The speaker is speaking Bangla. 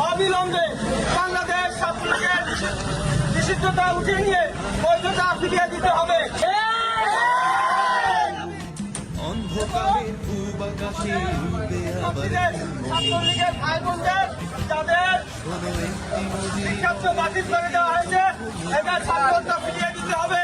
অবিলম্বে বাংলাদেশ ছাত্রলীগের নিষিদ্ধতা উঠিয়ে নিয়ে বৈধতা ফিরিয়ে দিতে হবে। ছাত্রলীগের ভাই বোনদের যাদের শিক্ষার্থী বাতিল করে দেওয়া হয়েছে এদের ছাত্রতা ফিরিয়ে দিতে হবে।